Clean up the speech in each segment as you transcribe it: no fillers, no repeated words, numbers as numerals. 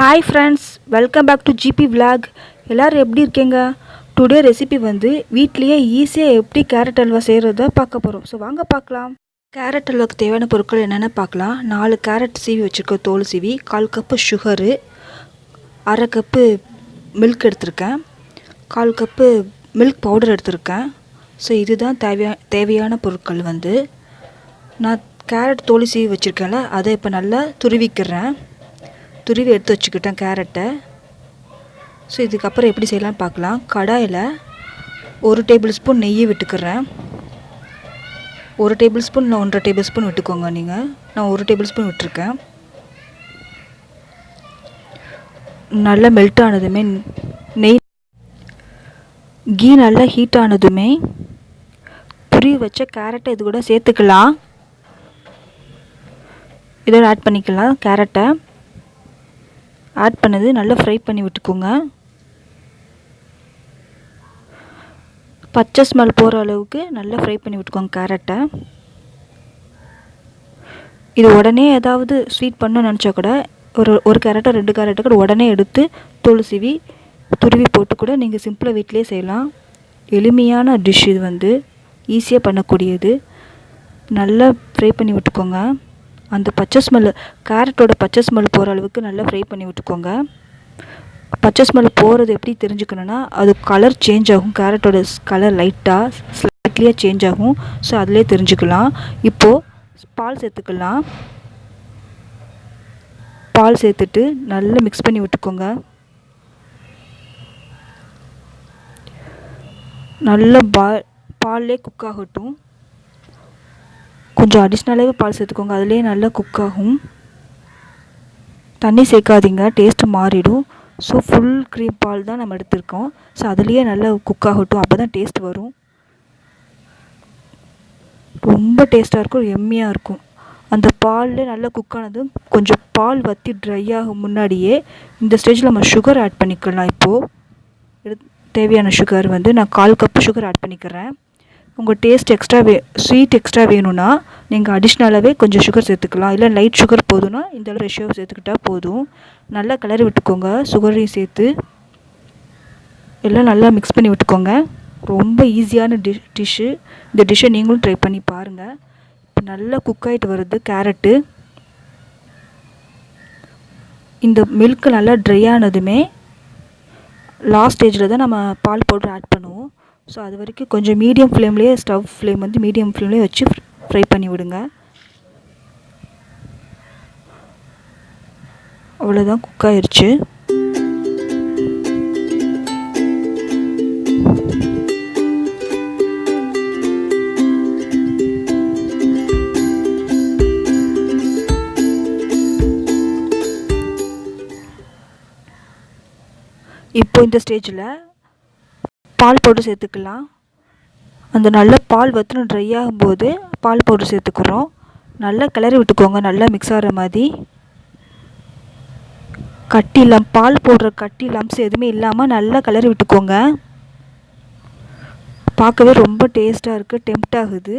Hi friends, welcome back to GB vlog. எல்லோரும் எப்படி இருக்கீங்க? டுடே ரெசிபி வந்து வீட்லேயே ஈஸியாக எப்படி கேரட் அல்வா செய்கிறத பார்க்க போகிறோம். ஸோ வாங்க பார்க்கலாம். கேரட் அல்வாவுக்கு தேவையான பொருட்கள் என்னென்ன பார்க்கலாம். 4 கேரட் சீவி வச்சுருக்க தோல் சீவி, 1/4 கப்பு சுகரு, 1/2 கப்பு மில்க் எடுத்திருக்கேன், 1/4 கப்பு மில்க் பவுடர் எடுத்திருக்கேன். ஸோ இதுதான் தேவையான பொருட்கள். வந்து நான் கேரட் தோல் சீவி வச்சுருக்கேன்ல, அதை இப்போ நல்லா துருவிக்கிறேன். துருவி எடுத்து வச்சுக்கிட்டேன் கேரட்டை. ஸோ இதுக்கப்புறம் எப்படி செய்யலாம்னு பார்க்கலாம். கடாயில் 1 டேபிள் ஸ்பூன் நெய்யை விட்டுக்கிறேன். 1 டேபிள் ஸ்பூன் இல்லை 1.5 டேபிள் ஸ்பூன் விட்டுக்கோங்க நீங்கள். நான் 1 டேபிள் ஸ்பூன் விட்டுருக்கேன். நல்லா மெல்ட் ஆனதுமே கீ நல்லா ஹீட் ஆனதுமே துருவி வச்ச கேரட்டை இது கூட சேர்த்துக்கலாம். இதோட ஆட் பண்ணிக்கலாம். கேரட்டை ஆட் பண்ணது நல்லா ஃப்ரை பண்ணி விட்டுக்கோங்க. பச்சை ஸ்மெல் போகிற அளவுக்கு நல்லா ஃப்ரை பண்ணி விட்டுக்கோங்க கேரட்டை. இது உடனே ஏதாவது ஸ்வீட் பண்ணணும்னு நினச்சா கூட ஒரு கேரட்டோ 2 கேரட்டோ கூட உடனே எடுத்து தோல் சீவி துருவி போட்டு கூட நீங்கள் சிம்பிளாக வீட்டிலே செய்யலாம். எளிமையான டிஷ் இது. வந்து ஈஸியாக பண்ணக்கூடியது. நல்லா ஃப்ரை பண்ணி விட்டுக்கோங்க. அந்த பச்சை ஸ்மெல், கேரட்டோட பச்சை ஸ்மெல் போகிற அளவுக்கு நல்லா ஃப்ரை பண்ணி விட்டுக்கோங்க. பச்சை ஸ்மெல் போகிறது எப்படி தெரிஞ்சுக்கணுன்னா, அது கலர் சேஞ்ச் ஆகும். கேரட்டோட கலர் லைட்டாக ஸ்லைட்லியாக சேஞ்ச் ஆகும். ஸோ அதிலே தெரிஞ்சுக்கலாம். இப்போது பால் சேர்த்துக்கலாம். பால் சேர்த்துட்டு நல்லா மிக்ஸ் பண்ணி விட்டுக்கோங்க. நல்லா பால்லே குக் ஆகட்டும். கொஞ்சம் அடிஷ்னலாகவே பால் சேர்த்துக்கோங்க. அதிலே நல்லா குக் ஆகும். தண்ணி சேர்க்காதீங்க, டேஸ்ட்டு மாறிடும். ஸோ ஃபுல் க்ரீம் பால் தான் நம்ம எடுத்திருக்கோம். ஸோ அதுலேயே நல்லா குக் ஆகட்டும். அப்போ தான் டேஸ்ட் வரும். ரொம்ப டேஸ்ட்டாக இருக்கும், எம்மியாக இருக்கும். அந்த பால்லே நல்லா குக் ஆனதும் கொஞ்சம் பால் வற்றி ட்ரை ஆகும் முன்னாடியே இந்த ஸ்டேஜில் நம்ம சுகர் ஆட் பண்ணிக்கலாம். இப்போது தேவையான சுகர் வந்து நான் 1/4 கப்பு சுகர் ஆட் பண்ணிக்கிறேன். உங்கள் டேஸ்ட் ஸ்வீட் எக்ஸ்ட்ரா வேணும்னா நீங்கள் அடிஷ்னலாகவே கொஞ்சம் சுகர் சேர்த்துக்கலாம். இல்லை லைட் சுகர் போதும்னா இந்த அளவு ரேஷியோ சேர்த்துக்கிட்டால் போதும். நல்லா கிளறி விட்டுக்கோங்க. சுகரையும் சேர்த்து எல்லாம் நல்லா மிக்ஸ் பண்ணி விட்டுக்கோங்க. ரொம்ப ஈஸியான டிஷ்ஷு. இந்த டிஷ்ஷை நீங்களும் ட்ரை பண்ணி பாருங்கள். இப்போ நல்லா குக் ஆகிட்டு வருது கேரட்டு. இந்த மில்க் நல்லா ட்ரை ஆனதுமே லாஸ்ட் ஸ்டேஜில் தான் நம்ம பால் பவுடர் ஆட் பண்ணுவோம். ஸோ அது வரைக்கும் கொஞ்சம் மீடியம் ஃப்ளேம்லேயே, ஸ்டவ் ஃப்ளேம் வந்து மீடியம் ஃப்ளேம்லேயே வச்சு ஃப்ரை பண்ணி விடுங்க. அவ்வளோதான், குக் ஆயிடுச்சு. இப்போ இந்த ஸ்டேஜில் பால் பவுடர் சேர்த்துக்கலாம். அந்த நல்ல பால் வற்றின ட்ரை ஆகும்போது பால் பவுடர் சேர்த்துக்கிறோம். நல்லா கிளறி விட்டுக்கோங்க. நல்லா மிக்ஸ் ஆகிற மாதிரி. பால் போடுற கட்டி லம்ஸ் எதுவுமே இல்லாமல் நல்லா கிளறி விட்டுக்கோங்க. பார்க்கவே ரொம்ப டேஸ்ட்டாக இருக்குது, டெம்ப்ட் ஆகுது.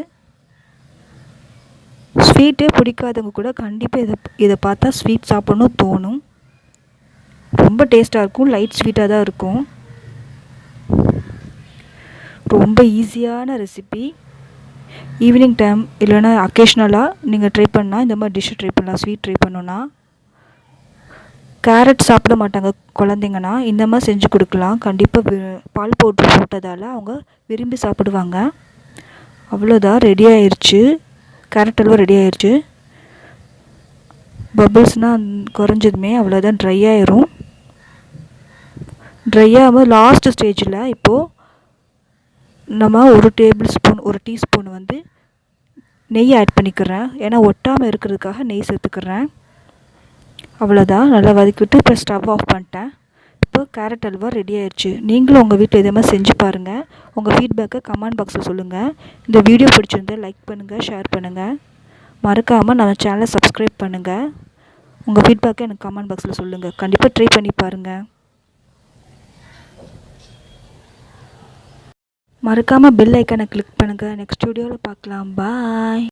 ஸ்வீட்டே பிடிக்காதவங்க கூட கண்டிப்பாக இதை பார்த்தா ஸ்வீட் சாப்பிடணும் தோணும். ரொம்ப டேஸ்ட்டாக இருக்கும். லைட் ஸ்வீட்டாக தான் இருக்கும். ரொம்ப ஈஸியான ரெசிபி. ஈவினிங் டைம் இல்லைன்னா அக்கேஷ்னலாக நீங்கள் ட்ரை பண்ணால் இந்த மாதிரி டிஷ்ஷு ட்ரை பண்ணலாம். ஸ்வீட் ட்ரை பண்ணோன்னா கேரட் சாப்பிட மாட்டாங்க குழந்தைங்கன்னா இந்த மாதிரி செஞ்சு கொடுக்கலாம். கண்டிப்பாக பால் பவுட்ரு போட்டதால் அவங்க விரும்பி சாப்பிடுவாங்க. அவ்வளோதான், ரெடி ஆயிடுச்சு. கேரட் அல்வா ரெடி ஆயிடுச்சு. பபிள்ஸ்னால் குறைஞ்சதுமே அவ்வளோதான், ட்ரை ஆயிரும். ட்ரை ஆகும்போது லாஸ்ட் ஸ்டேஜில் இப்போது நம்ம 1 டீஸ்பூன் வந்து நெய் ஆட் பண்ணிக்கிறேன். ஏன்னா ஒட்டாமல் இருக்கிறதுக்காக நெய் சேர்த்துக்கிறேன். அவ்வளோதான், நல்லா வதக்கிவிட்டு இப்போ ஸ்டவ் ஆஃப் பண்ணிட்டேன். இப்போ கேரட் அல்வா ரெடி ஆயிடுச்சு. நீங்களும் உங்கள் வீட்டில் இதே மாதிரி செஞ்சு பாருங்கள். உங்கள் ஃபீட்பேக்கை கமெண்ட் பாக்ஸில் சொல்லுங்கள். இந்த வீடியோ பிடிச்சிருந்தால் லைக் பண்ணுங்கள், ஷேர் பண்ணுங்கள். மறக்காமல் நம்ம சேனலை சப்ஸ்கிரைப் பண்ணுங்கள். உங்கள் ஃபீட்பேக்கை எனக்கு கமெண்ட் பாக்ஸில் சொல்லுங்கள். கண்டிப்பாக ட்ரை பண்ணி பாருங்கள். மறக்காமல் பெல் ஐக்கானை கிளிக் பண்ணுங்கள். நெக்ஸ்ட் வீடியோவில் பார்க்கலாம். பாய்.